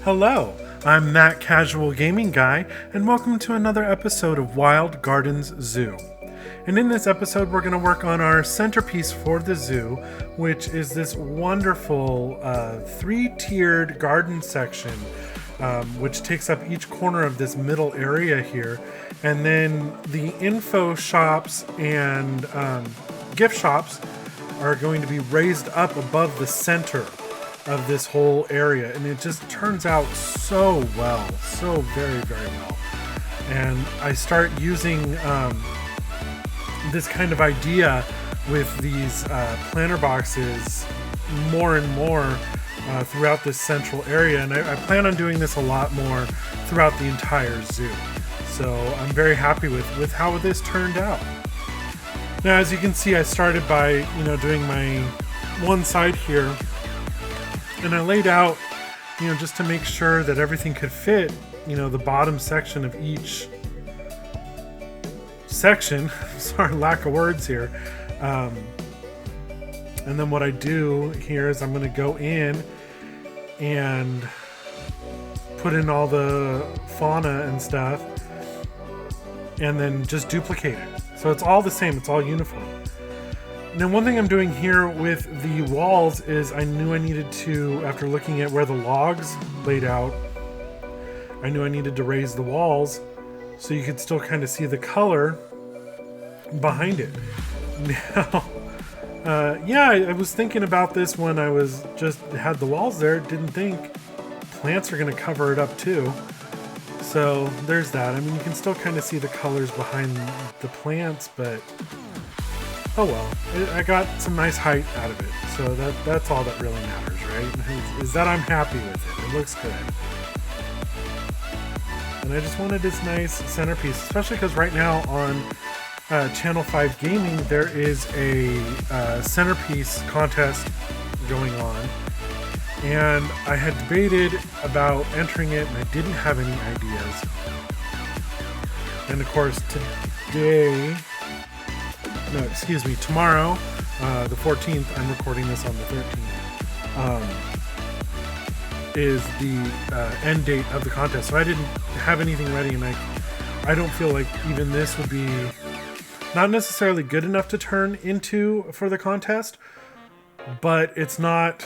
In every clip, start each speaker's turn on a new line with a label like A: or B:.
A: Hello, I'm that casual gaming guy, and welcome to another episode of Wild Gardens Zoo. And in this episode, we're going to work on our centerpiece for the zoo, which is this wonderful three-tiered garden section, which takes up each corner of this middle area here. And then the info shops and gift shops are going to be raised up above the center of this whole area, and it just turns out so well, so very, very well. And I start using this kind of idea with these planter boxes more and more throughout this central area, and I plan on doing this a lot more throughout the entire zoo. So I'm very happy with how this turned out. Now, as you can see, I started by doing my one side here, and I laid out, just to make sure that everything could fit, the bottom section of each section. Sorry, lack of words here. And then what I do here is I'm going to go in and put in all the fauna and stuff, and then just duplicate it. So it's all the same, it's all uniform. Now, one thing I'm doing here with the walls is I knew I needed to, after looking at where the logs laid out, I knew I needed to raise the walls so you could still kind of see the color behind it. Now, I was thinking about this when I was just had the walls there. Didn't think plants are going to cover it up too. So there's that. I mean, you can still kind of see the colors behind the plants, but oh well, I got some nice height out of it, so that's all that really matters, right? Is that I'm happy with it. It looks good. And I just wanted this nice centerpiece, especially because right now on Channel 5 Gaming, there is a centerpiece contest going on. And I had debated about entering it, and I didn't have any ideas. And of course, tomorrow, the 14th, I'm recording this on the 13th, is the end date of the contest. So I didn't have anything ready, and I don't feel like even this would be not necessarily good enough to turn into for the contest, but it's not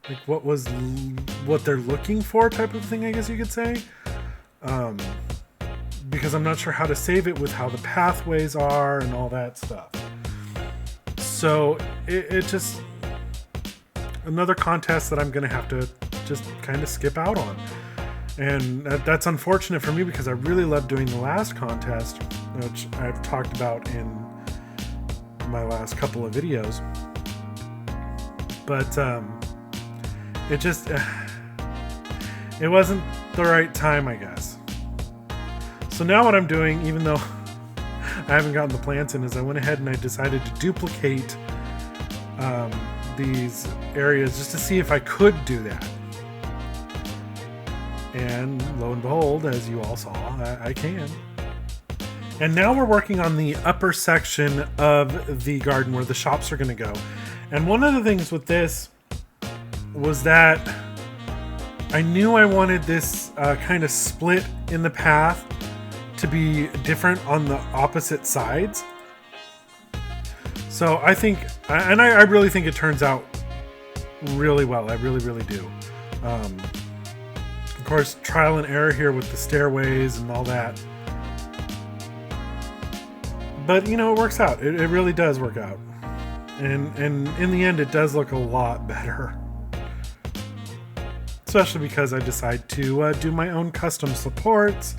A: like what they're looking for type of thing, I guess you could say. Because I'm not sure how to save it with how the pathways are and all that stuff. So it just another contest that I'm going to have to just kind of skip out on. And that's unfortunate for me because I really loved doing the last contest, which I've talked about in my last couple of videos. But it wasn't the right time, I guess. So now what I'm doing, even though I haven't gotten the plants in, is I went ahead and I decided to duplicate these areas just to see if I could do that. And lo and behold, as you all saw, I can. And now we're working on the upper section of the garden where the shops are going to go. And one of the things with this was that I knew I wanted this kind of split in the path to be different on the opposite sides. So I think, and I really think it turns out really well. I really, really do. Of course, trial and error here with the stairways and all that. But, it works out. It really does work out. And in the end, it does look a lot better. Especially because I decide to do my own custom supports,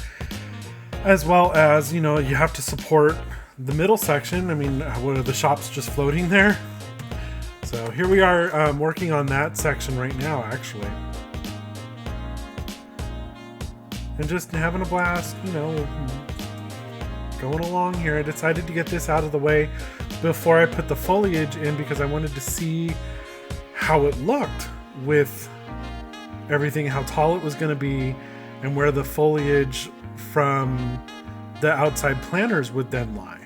A: as well as, you have to support the middle section. I mean, what are the shops just floating there? So here we are working on that section right now, actually. And just having a blast, going along here. I decided to get this out of the way before I put the foliage in because I wanted to see how it looked with everything, how tall it was going to be, and where the foliage from the outside planters would then lie.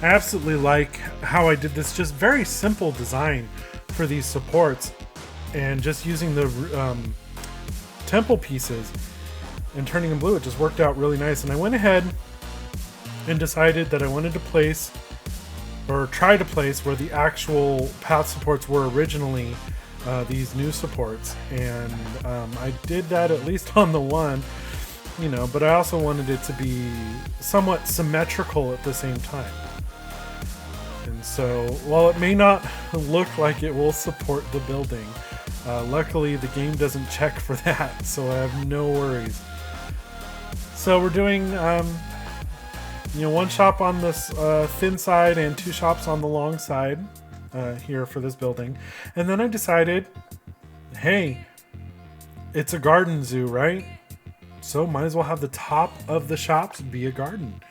A: I absolutely like how I did this just very simple design for these supports, and just using the temple pieces and turning them blue, it just worked out really nice. And I went ahead and decided that I wanted to place, or try to place, where the actual path supports were originally, these new supports. And I did that at least on the one, you know, but I also wanted it to be somewhat symmetrical at the same time. And so while it may not look like it will support the building, luckily the game doesn't check for that, so I have no worries. So we're doing you know, one shop on this thin side and two shops on the long side here for this building. And then I decided, hey, it's a garden zoo, right? So might as well have the top of the shops be a garden.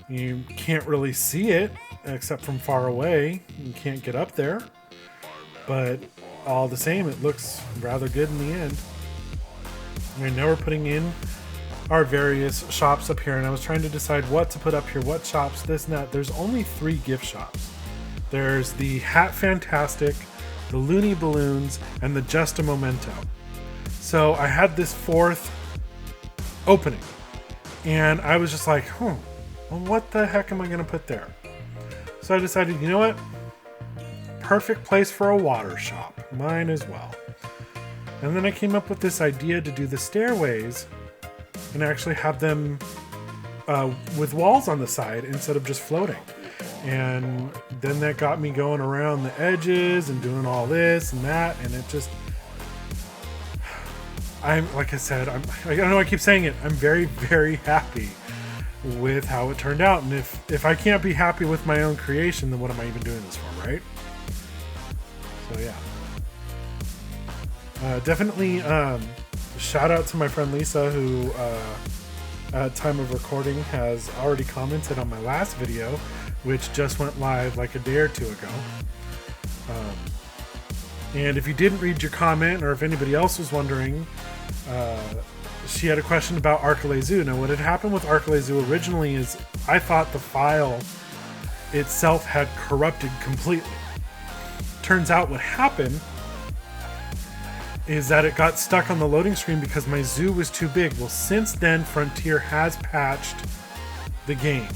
A: You can't really see it except from far away. You can't get up there, but all the same, it looks rather good in the end. And now we're putting in our various shops up here, and I was trying to decide what to put up here, what shops, this and that. There's only 3 gift shops. There's the Hat Fantastic, the Looney Balloons, and the Just a Memento. So I had this 4th opening, and I was just like, well, what the heck am I going to put there? So I decided, you know what? Perfect place for a water shop. Mine as well. And then I came up with this idea to do the stairways and actually have them with walls on the side instead of just floating. And then that got me going around the edges and doing all this and that, and it just, like I said, I know I keep saying it, I'm very, very happy with how it turned out. And if I can't be happy with my own creation, then what am I even doing this for, right? So yeah. Definitely shout out to my friend Lisa, who at time of recording has already commented on my last video, which just went live like a day or two ago. And if you didn't read your comment, or if anybody else was wondering, she had a question about Arc-a-Lay Zoo. Now, what had happened with Arc-a-Lay Zoo originally is I thought the file itself had corrupted completely. Turns out what happened is that it got stuck on the loading screen because my zoo was too big. Well, since then, Frontier has patched the game,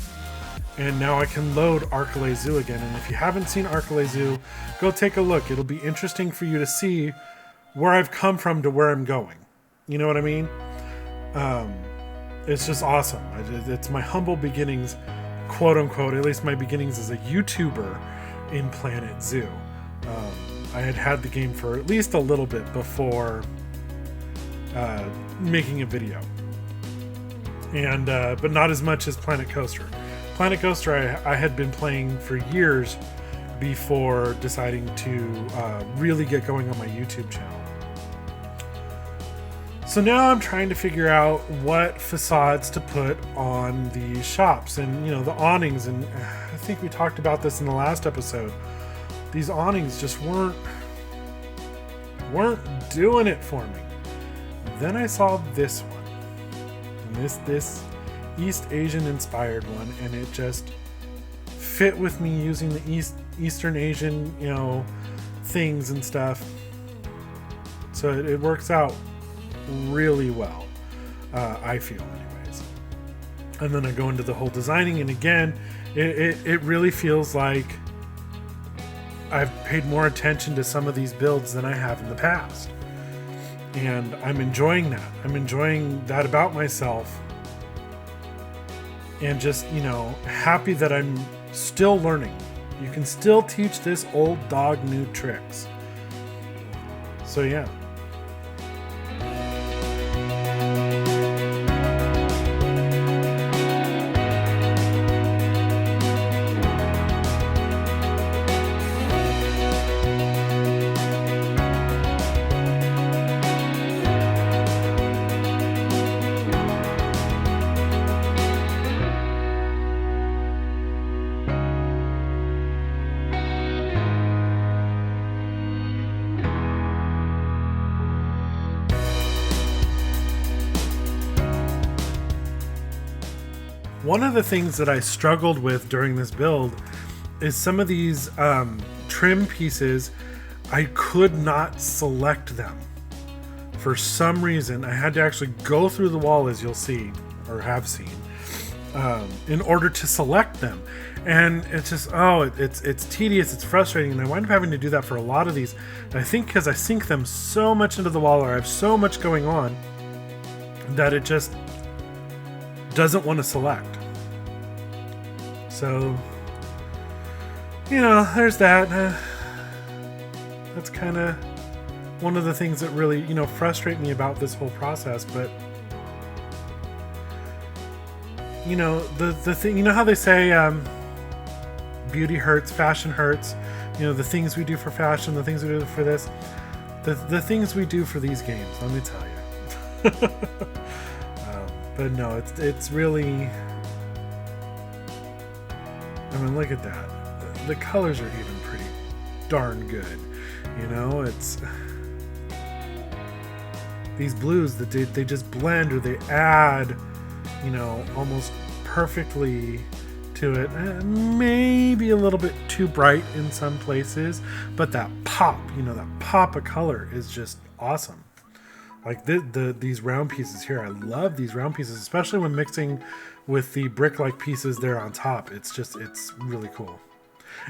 A: and now I can load Arc-a-Lay Zoo again. And if you haven't seen Arc-a-Lay Zoo, go take a look. It'll be interesting for you to see where I've come from to where I'm going. You know what I mean? It's just awesome. It's my humble beginnings, quote unquote, at least my beginnings as a YouTuber in Planet Zoo. I had the game for at least a little bit before making a video, and but not as much as Planet Coaster. Planet Coaster I had been playing for years before deciding to really get going on my YouTube channel. So now I'm trying to figure out what facades to put on the shops, and you know, the awnings, and I think we talked about this in the last episode. These awnings just weren't doing it for me. Then I saw this one, and this East Asian inspired one, and it just fit with me using the Eastern Asian, you know, things and stuff. So it works out really well, I feel anyways. And then I go into the whole designing, and again, it really feels like I've paid more attention to some of these builds than I have in the past. And I'm enjoying that. I'm enjoying that about myself. And just, you know, happy that I'm still learning. You can still teach this old dog new tricks. So yeah. One of the things that I struggled with during this build is some of these trim pieces, I could not select them. For some reason, I had to actually go through the wall, as you'll see, or have seen, in order to select them. And it's just, it's tedious, it's frustrating, and I wind up having to do that for a lot of these. And I think because I sink them so much into the wall, or I have so much going on, that it just doesn't want to select. So, there's that. That's kind of one of the things that really, frustrate me about this whole process. But, the thing, how they say beauty hurts, fashion hurts. The things we do for fashion, the things we do for this, the things we do for these games, let me tell you. But no, it's really, look at that. The colors are even pretty darn good. It's these blues that they just blend, or they add, almost perfectly to it. Maybe a little bit too bright in some places, but that pop, that pop of color is just awesome. Like these round pieces here, I love these round pieces, especially when mixing with the brick-like pieces there on top. It's really cool.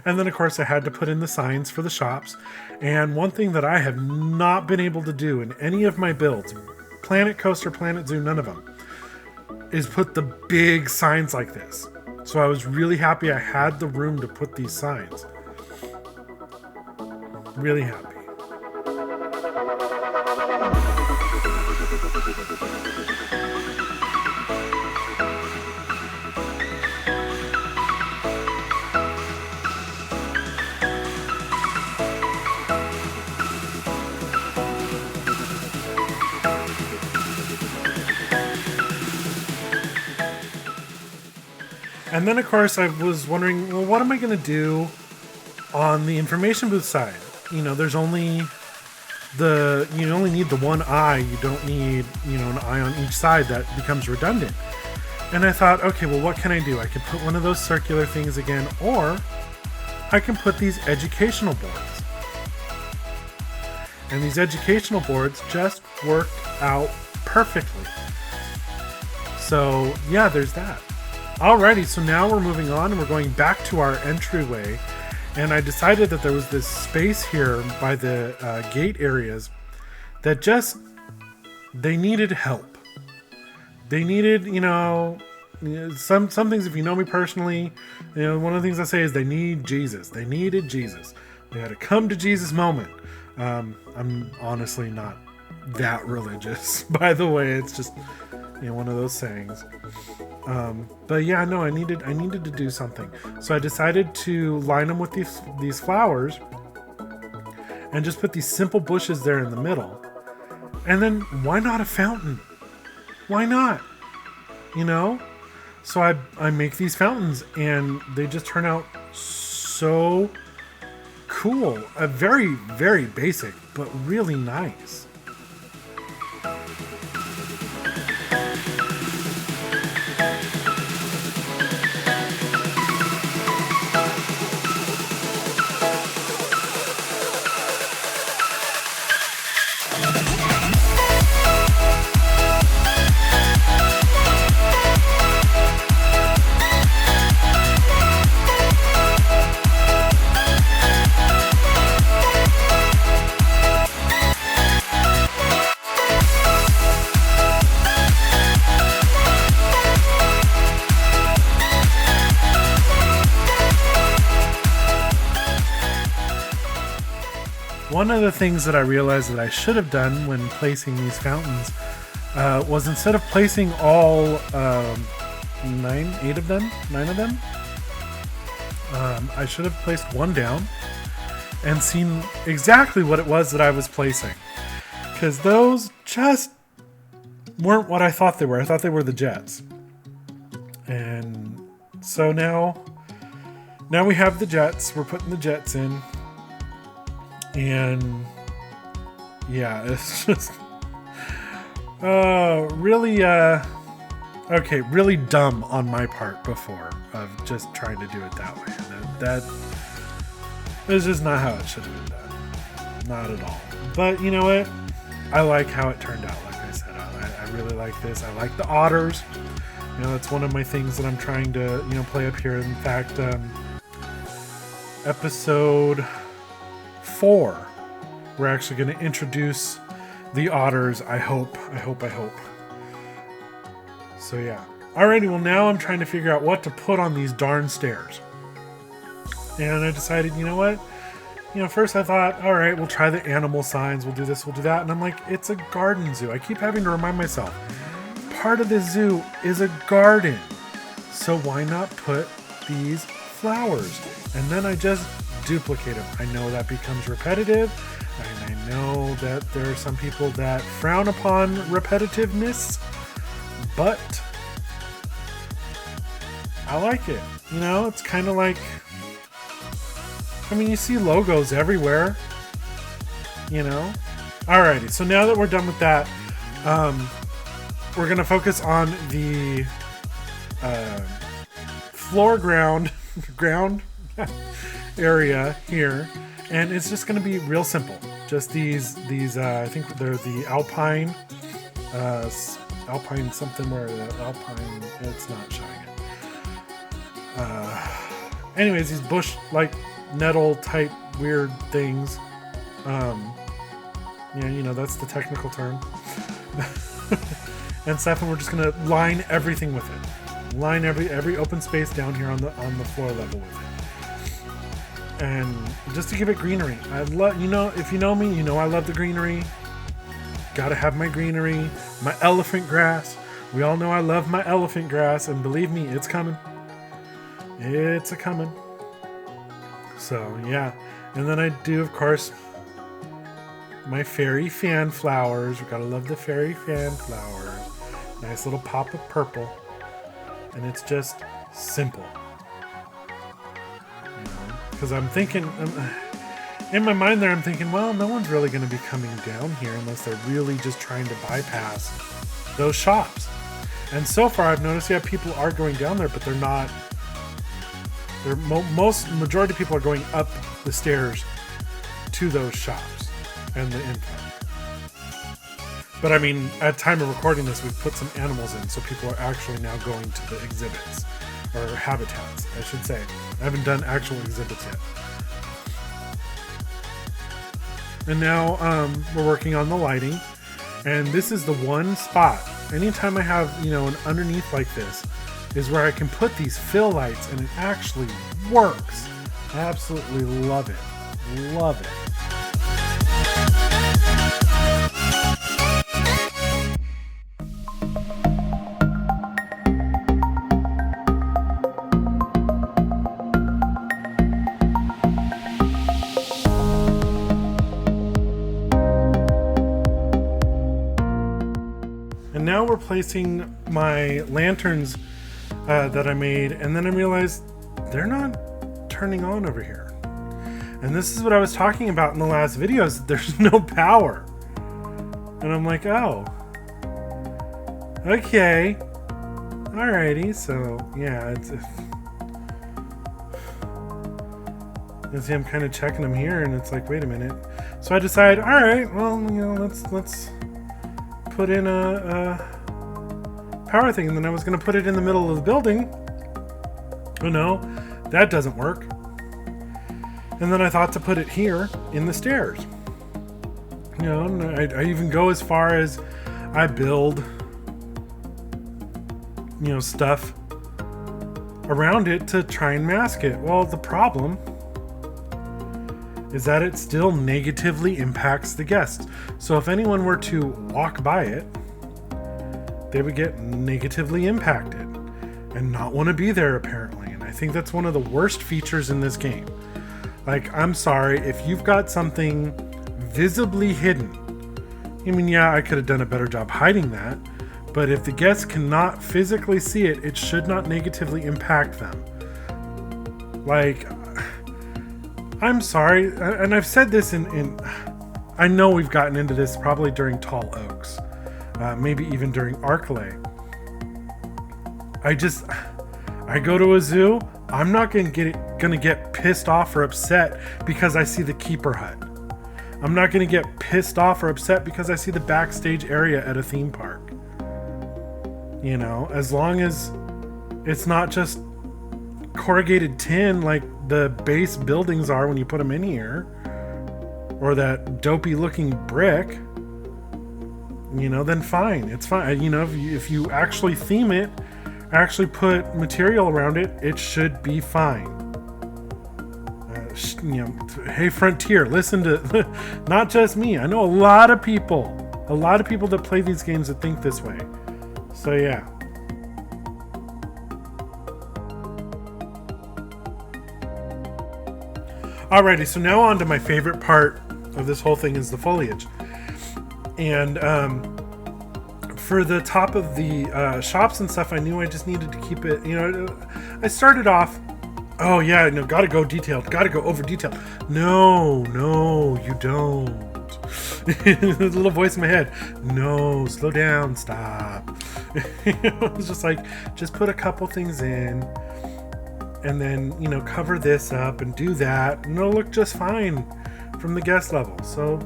A: And then, of course, I had to put in the signs for the shops. And one thing that I have not been able to do in any of my builds, Planet Coaster, Planet Zoo, none of them, is put the big signs like this. So I was really happy I had the room to put these signs. Really happy. And then, of course, I was wondering, well, what am I going to do on the information booth side? There's only you only need the one eye. You don't need, an eye on each side. That becomes redundant. And I thought, okay, well, what can I do? I can put one of those circular things again, or I can put these educational boards. And these educational boards just worked out perfectly. So, yeah, there's that. Alrighty, so now we're moving on and we're going back to our entryway, and I decided that there was this space here by the gate areas that they needed help. They needed, some things, if you know me personally, one of the things I say is they need Jesus. They needed Jesus. They had a come to Jesus moment. I'm honestly not that religious, by the way. It's just, one of those sayings. But yeah, no, I needed to do something. So I decided to line them with these flowers and just put these simple bushes there in the middle. And then why not a fountain? Why not? So I make these fountains and they just turn out so cool. Very, very basic, but really nice. One of the things that I realized that I should have done when placing these fountains was, instead of placing all 9 of them, I should have placed one down and seen exactly what it was that I was placing. Because those just weren't what I thought they were. I thought they were the jets. And so now we have the jets. We're putting the jets in. And yeah, it's just really Okay, really dumb on my part before of just trying to do it that way. That is just not how it should have been done. Not at all. But you know what? I like how it turned out. Like I said, I really like this. I like the otters. You know, it's one of my things that I'm trying to, play up here. In fact, episode 4, we're actually going to introduce the otters. I hope. So yeah. Alrighty, well now I'm trying to figure out what to put on these darn stairs. And I decided, you know what? First I thought, alright, we'll try the animal signs, we'll do this, we'll do that. And I'm like, it's a garden zoo. I keep having to remind myself, part of the zoo is a garden. So why not put these flowers? And then I just duplicate them. I know that becomes repetitive. And I know that there are some people that frown upon repetitiveness. But I like it. It's kind of like, you see logos everywhere. Alrighty, so now that we're done with that, we're going to focus on the ground area here. And it's just going to be real simple. Just these I think they're the Alpine something where the Alpine, it's not showing it. Anyways, these bush like nettle type weird things. That's the technical term. And stuff, and we're just gonna line everything with it. Line every open space down here on the floor level with it. And just to give it greenery. I love, if you know me, I love the greenery. Gotta have my greenery, my elephant grass. We all know I love my elephant grass, and believe me, it's coming. It's a-coming. So, yeah. And then I do, of course, my fairy fan flowers. We gotta love the fairy fan flowers. Nice little pop of purple. And it's just simple. Because I'm thinking... in my mind there, I'm thinking, well, no one's really going to be coming down here unless they're really just trying to bypass those shops. And so far, I've noticed, people are going down there, but they're not. Majority of people are going up the stairs to those shops and the info. But at time of recording this, we've put some animals in, so people are actually now going to the exhibits, or habitats, I should say. I haven't done actual exhibits yet. And now we're working on the lighting, and this is the one spot. Anytime I have, an underneath like this, is where I can put these fill lights, and it actually works. I absolutely love it. Love it. And now we're placing my lanterns that I made, and then I realized they're not turning on over here. And this is what I was talking about in the last videos. There's no power. And I'm like, oh. Okay. Alrighty, so yeah, you see, I'm kind of checking them here, and it's like, wait a minute. So I decide, alright, well, let's put in a power thing, and then I was going to put it in the middle of the building. Oh no, that doesn't work. And then I thought to put it here in the stairs. And I even go as far as I build, stuff around it to try and mask it. Well, the problem is that it still negatively impacts the guests. So if anyone were to walk by it, they would get negatively impacted and not want to be there, apparently. And I think that's one of the worst features in this game. Like, I'm sorry, if you've got something visibly hidden, I could have done a better job hiding that, but if the guests cannot physically see it, it should not negatively impact them. Like, I'm sorry, and I've said this in I know we've gotten into this probably during Tall Oaks, maybe even during Arclay. I go to a zoo, I'm not gonna get pissed off or upset because I see the keeper hut. I'm not gonna get pissed off or upset because I see the backstage area at a theme park. You know, as long as it's not just corrugated tin like the base buildings are when you put them in here, or that dopey looking brick, you know, then fine, it's fine. You know, if you actually theme it, actually put material around it, it should be fine. You know, hey Frontier, listen to not just me. I know a lot of people that play these games that think this way. So yeah. Alrighty, so now on to my favorite part of this whole thing is the foliage. And for the top of the shops and stuff, I knew I just needed to keep it, you know, I started off, oh yeah, no, gotta go detailed, gotta go over detailed. No, you don't. The little voice in my head, no, slow down, stop. It was just like, just put a couple things in, and then, you know, cover this up and do that, and it'll look just fine from the guest level. So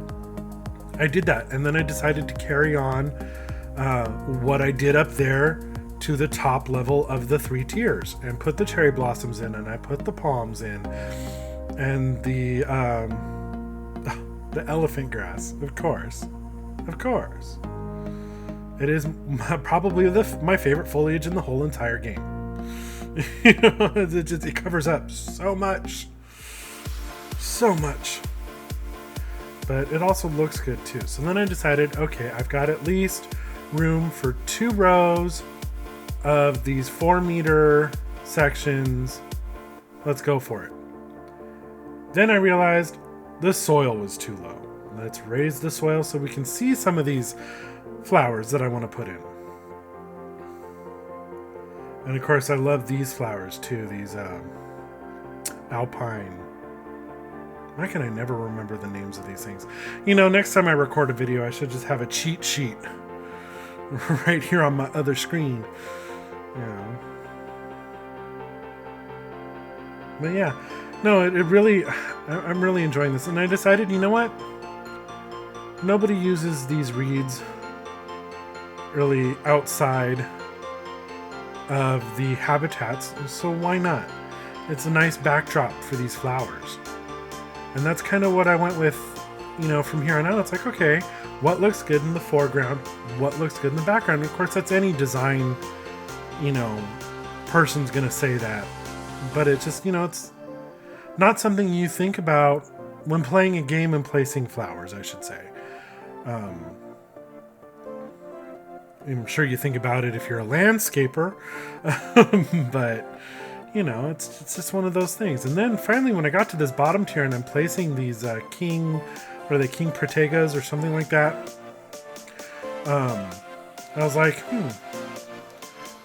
A: I did that, and then I decided to carry on what I did up there to the top level of the 3 tiers, and put the cherry blossoms in, and I put the palms in, and the elephant grass, of course. It is probably my favorite foliage in the whole entire game. You know, it covers up so much, but it also looks good too. So then I decided, okay, I've got at least room for 2 rows of these 4-meter sections. Let's go for it. Then I realized the soil was too low. Let's raise the soil so we can see some of these flowers that I want to put in. And of course, I love these flowers too. These alpine. Why can I never remember the names of these things? You know, next time I record a video, I should just have a cheat sheet right here on my other screen. You know. But yeah, no, it really, I'm really enjoying this. And I decided, you know what? Nobody uses these reeds really outside of the habitats, so why not? It's a nice backdrop for these flowers. And that's kind of what I went with, you know, from here on out. It's like, okay, what looks good in the foreground? What looks good in the background? And of course, that's any design, you know, person's gonna say that. But it's just, you know, it's not something you think about when playing a game and placing flowers, I should say. I'm sure you think about it if you're a landscaper, but you know, it's just one of those things. And then finally, when I got to this bottom tier and I'm placing these king protegas or something like that, I was like,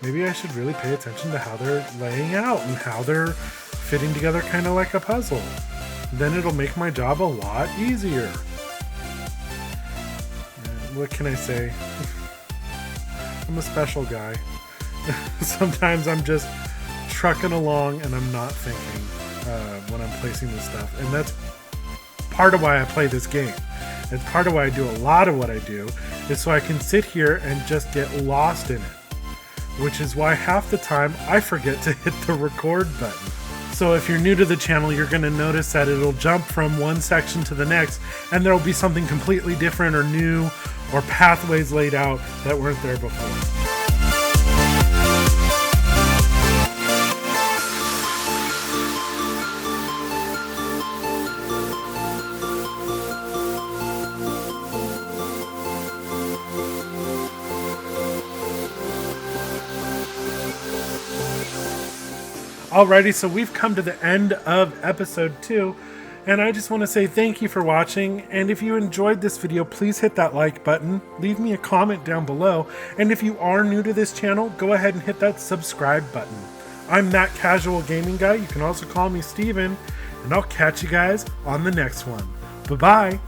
A: maybe I should really pay attention to how they're laying out and how they're fitting together, kind of like a puzzle. Then it'll make my job a lot easier. What can I say? I'm a special guy. Sometimes I'm just trucking along and I'm not thinking when I'm placing this stuff. And that's part of why I play this game. It's part of why I do a lot of what I do, is so I can sit here and just get lost in it. Which is why half the time I forget to hit the record button. So if you're new to the channel, you're going to notice that it'll jump from one section to the next, and there'll be something completely different or new, or pathways laid out that weren't there before. Alrighty, so we've come to the end of episode 2, and I just want to say thank you for watching. And if you enjoyed this video, please hit that like button, leave me a comment down below, and if you are new to this channel, go ahead and hit that subscribe button. I'm That Casual Gaming Guy. You can also call me Steven, and I'll catch you guys on the next one. Bye-bye.